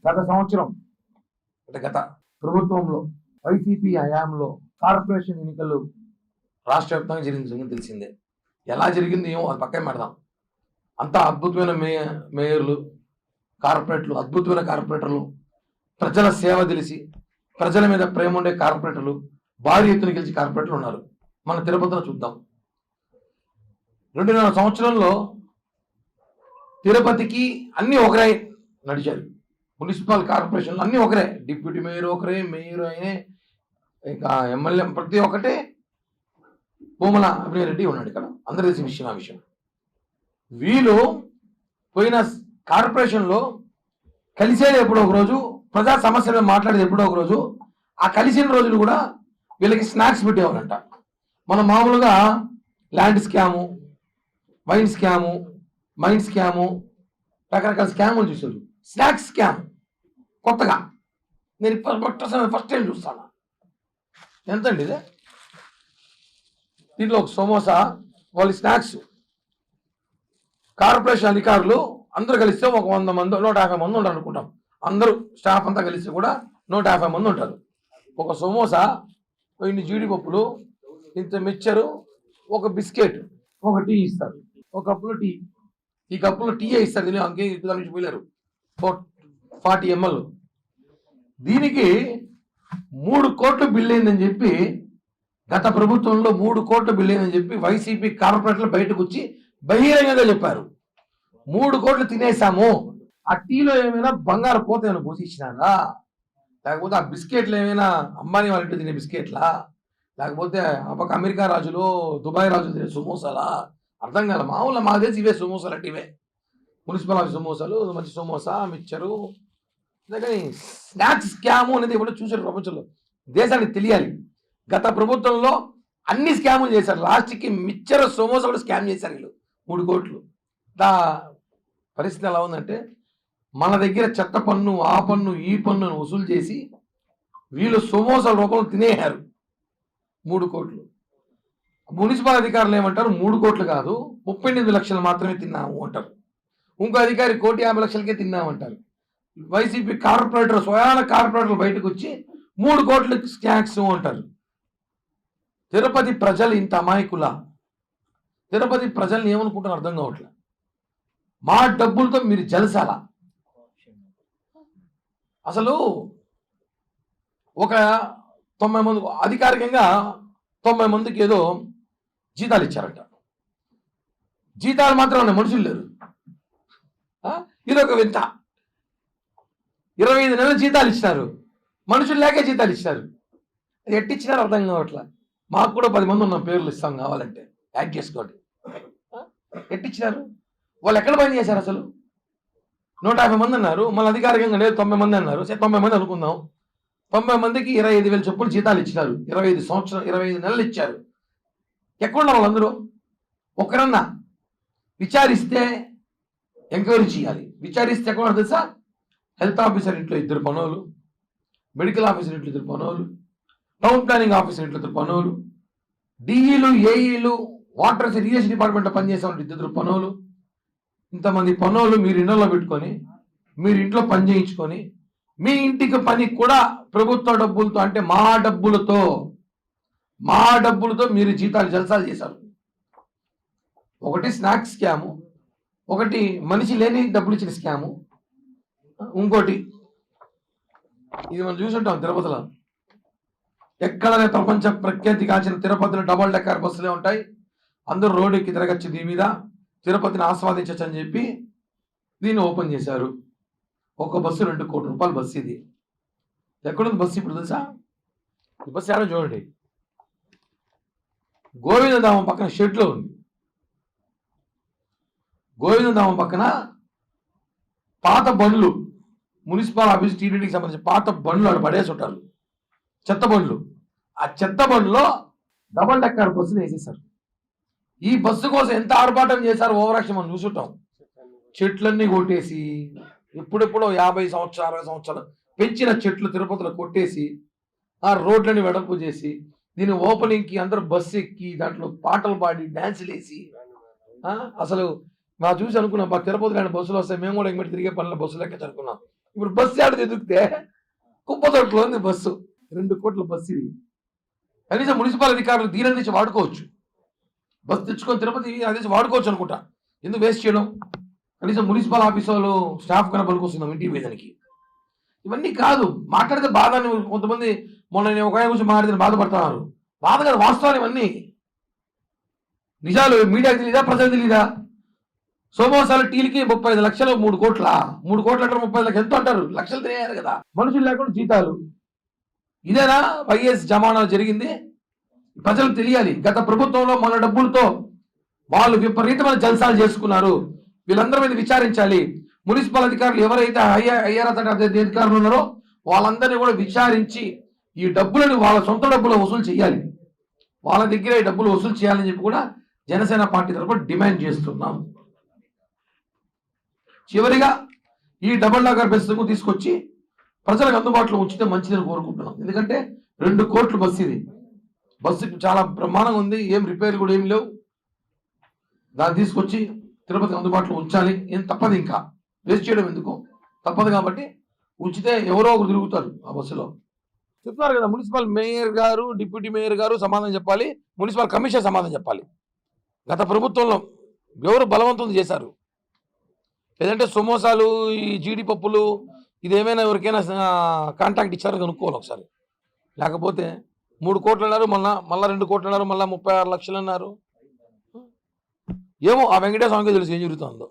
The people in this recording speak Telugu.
గత సంవత్సరం అంటే గత ప్రభుత్వంలో వైసీపీ హయాంలో కార్పొరేషన్ ఎన్నికలు రాష్ట్ర వ్యాప్తంగా జరిగింది తెలిసిందే. ఎలా జరిగింది ఏమో అది పక్కన పెడదాం. అంత అద్భుతమైన మేయర్లు, కార్పొరేటర్లు, అద్భుతమైన కార్పొరేటర్లు, ప్రజల సేవ తెలిసి ప్రజల మీద ప్రేమ ఉండే కార్పొరేటర్లు, భారీ ఎత్తున గెలిచి కార్పొరేటర్లు ఉన్నారు. మన తిరుపతిలో చూద్దాం. 2.5 సంవత్సరంలో తిరుపతికి అన్ని ఒకరే నడిచారు. మున్సిపల్ కార్పొరేషన్లు అన్నీ ఒకరే, డిప్యూటీ మేయర్ ఒకరే, మేయర్ అయినే, ఇంకా ఎమ్మెల్యే ప్రతి ఒక్కటే భూమల అభినయరెడ్డి ఉన్నాడు ఇక్కడ. అందరూ తెలిసిన విషయం ఆ విషయం. వీళ్ళు పోయిన కార్పొరేషన్లో కలిసేది ఎప్పుడో ఒక రోజు, ప్రజా సమస్యలు మాట్లాడేది ఎప్పుడో ఒక రోజు. ఆ కలిసిన రోజులు కూడా వీళ్ళకి స్నాక్స్ పెట్టేవారంట. మనం మామూలుగా land scam, wine scam, mind scam, రకరకాల స్కాములు చూసారు. స్నాక్స్ స్కామ్ కొత్తగా నేను ఫస్ట్ టైం చూస్తాను. ఎంతండి ఇదే? దీంట్లో ఒక సమోసా, వాళ్ళ స్నాక్స్. కార్పొరేషన్ అధికారులు అందరూ కలిస్తే ఒక 100 మంది 150 మంది ఉంటారు అనుకుంటాం. అందరూ స్టాఫ్ అంతా కలిసి కూడా 150 మంది ఉంటారు. ఒక సమోసా, ఇన్ని జీడిపప్పులు, ఇంత మిక్చరు, ఒక బిస్కెట్, ఒక టీ ఇస్తారు. ఒక కప్పులో టీ, ఈ కప్పులో టీ ఇస్తారు. దీని అంకే దాని నుంచి పోయారు 40 ml. దీనికి 3 కోట్లు బిల్ అయిందని చెప్పి, గత ప్రభుత్వంలో 3 కోట్ల బిల్ అయిందని చెప్పి వైసీపీ కార్పొరేటర్లు బయటకు వచ్చి బహిరంగంగా చెప్పారు. 3 కోట్లు తినేసాము. ఆ టీలో ఏమైనా బంగారు పోత ఏమైనా పోసిచ్చినారా? లేకపోతే ఆ బిస్కెట్లు ఏమైనా అంబానీ వాళ్ళ ఇంటి తినే బిస్కెట్లా? లేకపోతే ఒక అమెరికా రాజులు, దుబాయ్ రాజులు తినే సమోసాలా? అర్థం కాదు. మామూలు మాకు తెలిసి ఇవే సమోసాలు అంటే ఇవే మున్సిపల్ ఆఫీస్ సమోసాలు, మంచి సమోసా, మిక్చరు. కానీ స్నాక్స్ స్కాము అనేది ఎప్పుడో చూసారు ప్రపంచంలో. దేశానికి తెలియాలి. గత ప్రభుత్వంలో అన్ని స్కాములు చేశారు. లాస్ట్కి మిక్చర్, సమోసా కూడా స్కామ్ చేశారు వీళ్ళు. 3 కోట్లు. పరిస్థితి ఎలా ఉందంటే, మన దగ్గర చెత్త పన్ను, ఆ పన్ను, ఈ పన్నును వసూలు చేసి వీళ్ళు సమోసాల రూపంలో తినేయారు 3 కోట్లు. మున్సిపల్ అధికారులు ఏమంటారు? 3 కోట్లు కాదు, 38 లక్షలు మాత్రమే తిన్నాము అంటారు. ఇంకో అధికారి 1,50,00,000కే తిన్నామంటారు. వైసీపీ కార్పొరేటర్, స్వయాన కార్పొరేటర్లు బయటకు వచ్చి 3 కోట్ల స్నాక్స్ అంటారు. తిరుపతి ప్రజలు ఇంత అమాయకులా? తిరుపతి ప్రజల్ని ఏమనుకుంటారో అర్థం కావట్లేదు. మా డబ్బులతో మీరు జలసాలా? అసలు ఒక 90 మంది అధికారికంగా 90 మందికి ఏదో జీతాలు ఇచ్చారంట. జీతాలు మాత్రం ఉన్నాయి, మనుషులు లేరు. ఇదొక వింత. 25 నెలల జీతాలు ఇచ్చినారు, మనుషులు లేకే జీతాలు ఇచ్చినారు. అది ఎట్టిచ్చినారు అర్థం కావట్లా. మాకు కూడా 10 మంది ఉన్నాం, పేర్లు ఇస్తాం కావాలంటే, యాడ్ చేసుకోండి. ఎట్టిచ్చినారు? వాళ్ళు ఎక్కడ పని చేశారు? అసలు 150 మంది అన్నారు, మళ్ళీ అధికారికంగా లేదు 90 మంది అన్నారు. సరే 90 మంది అనుకుందాం. 90 మందికి 25,000 చొప్పులు జీతాలు ఇచ్చినారు. 25 నెలలు ఇచ్చారు. ఎక్కడున్నారు వాళ్ళందరూ? ఒకరన్నా విచారిస్తే ఎంక్వైరీ చేయాలి. విచారిస్తే ఎక్కడ తెలుసా? హెల్త్ ఆఫీసర్ ఇంట్లో 2 పనులు, మెడికల్ ఆఫీసర్ ఇంట్లో 2 పనులు, టౌన్ ప్లానింగ్ ఆఫీసర్ ఇంట్లో 2 పనులు, డిఈలు, ఏఈలు, వాటర్ ఇరిగేషన్ డిపార్ట్మెంట్లో పనిచేసే 2 పనులు. ఇంతమంది పనులు మీరు ఇళ్లలో పెట్టుకొని, మీరు ఇంట్లో పని చేయించుకొని, మీ ఇంటికి పని కూడా ప్రభుత్వ డబ్బులతో, అంటే మా డబ్బులతో మీరు జీతాలు జల్సాలు చేశారు. ఒకటి స్నాక్స్ స్కాము, ఒకటి మనిషి లేని డబ్బులు ఇచ్చిన స్కాము, ఇంకోటి ఇది మనం చూసుంటాం తిరుపతిలో. ఎక్కడనే ప్రపంచ ప్రఖ్యాతి కాల్చిన తిరుపతిలో డబల్ డెక్కర్ బస్సులే ఉంటాయి. అందరూ రోడ్డు ఎక్కి తిరగచ్చు, దీని మీద తిరుపతిని ఆస్వాదించచ్చు అని చెప్పి దీన్ని ఓపెన్ చేశారు. ఒక బస్సు 2 కోట్ల రూపాయల బస్సు. ఇది ఎక్కడుంది బస్సు ఇప్పుడు తెలుసా? ఈ బస్సు ఏడో చూడండి, గోవిందధామం పక్కన షెడ్లో ఉంది. గోవిందధామం పక్కన పాత బండ్లు, మున్సిపల్ ఆఫీస్, టీటీడీకి సంబంధించిన పాత బండ్లు అక్కడ పడేసి ఉంటారు, చెత్త బండ్లు. ఆ చెత్త బండ్లో డబల్ డెక్కర్ బస్సుని వేసేసారు. ఈ బస్సు కోసం ఎంత ఆర్భాటం చేశారు, ఓవరాక్షన్ మనం చూసుంటాం. చెట్లన్నీ కొట్టేసి, ఇప్పుడెప్పుడో 50 సంవత్సరాలు 60 సంవత్సరాలు పెంచిన చెట్లు తిరుపతిలో కొట్టేసి, ఆ రోడ్లని వెడల్పు చేసి, దీని ఓపెనింగ్కి అందరూ బస్సు ఎక్కి దాంట్లో పాటలు పాడి డ్యాన్సులు వేసి, అసలు మా చూసి అనుకున్నాం, తిరుపతి లాంటి బస్సులు వస్తాయి, మేము కూడా ఇంకటి తిరిగే పనుల బస్సులు ఎక్కచ్చు అనుకున్నాం. ఇప్పుడు బస్సు ఆడ ఎదుగుతే కుప్పతోటలో ఉంది బస్సు, 2 కోట్ల బస్సు ఇది. కనీసం మున్సిపల్ అధికారులు దీని నుంచి వాడుకోవచ్చు, బస్సు తెచ్చుకొని తిరుపతి అది వాడుకోవచ్చు అనుకుంటా. ఎందుకు వేస్ట్ చేయడం? కనీసం మున్సిపల్ ఆఫీస్ వాళ్ళు స్టాఫ్ కన్నా పలుకొస్తున్నాం ఇంటికి వేదానికి. ఇవన్నీ కాదు మాట్లాడితే బాధ అని కొంతమంది, మొన్న నేను ఒక ఆయన గురించి మాట్లాడితే బాధపడుతున్నారు. బాధ కాదు, వాస్తవాలు ఇవన్నీ నిజాలు. మీడియాకి తెలీదా, ప్రజలకు తెలీదా? సోమవాసాలు టీలకి 35 లక్షలు, 3 కోట్ల 3 కోట్ల అంటారు, 30 లక్షలు ఎంత అంటారు, లక్షలు తినేయారు కదా. మనుషులు లేకుండా జీతాలు. ఇదేనా వైఎస్ జమానా జరిగింది? ప్రజలకు తెలియాలి. గత ప్రభుత్వంలో మన డబ్బులతో వాళ్ళు విపరీతమైన జల్సాలు చేసుకున్నారు. వీళ్ళందరి మీద విచారించాలి. మున్సిపల్ అధికారులు ఎవరైతే ఐఆర్ అధికారులు ఉన్నారో వాళ్ళందరినీ కూడా విచారించి ఈ డబ్బులను వాళ్ళ సొంత డబ్బులు వసూలు చేయాలి. వాళ్ళ దగ్గర ఈ డబ్బులు వసూలు చేయాలని చెప్పి కూడా జనసేన పార్టీ తరఫున డిమాండ్ చేస్తున్నాం. చివరిగా ఈ డబుల్ డెక్కర్ బస్సుకు తీసుకొచ్చి ప్రజలకు అందుబాటులో ఉంచితే మంచిదని కోరుకుంటున్నాం. ఎందుకంటే 2 కోట్ల బస్సు ఇది. బస్సు చాలా బ్రహ్మాండంగా ఉంది, ఏం రిపేర్ కూడా ఏం లేవు. దాన్ని తీసుకొచ్చి తిరుపతి అందుబాటులో ఉంచాలి. ఏం తప్పదు, ఇంకా వేస్ట్ చేయడం ఎందుకు, తప్పదు. కాబట్టి ఉంచితే ఎవరో ఒకరు తిరుగుతారు ఆ బస్సులో. చెప్తున్నారు కదా, మున్సిపల్ మేయర్ గారు, డిప్యూటీ మేయర్ గారు సమాధానం చెప్పాలి, మున్సిపల్ కమిషనర్ సమాధానం చెప్పాలి. గత ప్రభుత్వంలో ఎవరు బలవంతం చేశారు? లేదంటే సమోసాలు, ఈ జీడిపప్పులు ఇదేమైనా ఎవరికైనా కాంటాక్ట్ ఇచ్చారో కనుక్కోవాలి ఒకసారి. లేకపోతే 3 కోట్లు అన్నారు, మళ్ళా 2 కోట్లు అన్నారు, మళ్ళీ 36 లక్షలు అన్నారు. ఏమో ఆ వెంకటేశ్వర స్వామికి తెలుసు ఏం జరుగుతుందో.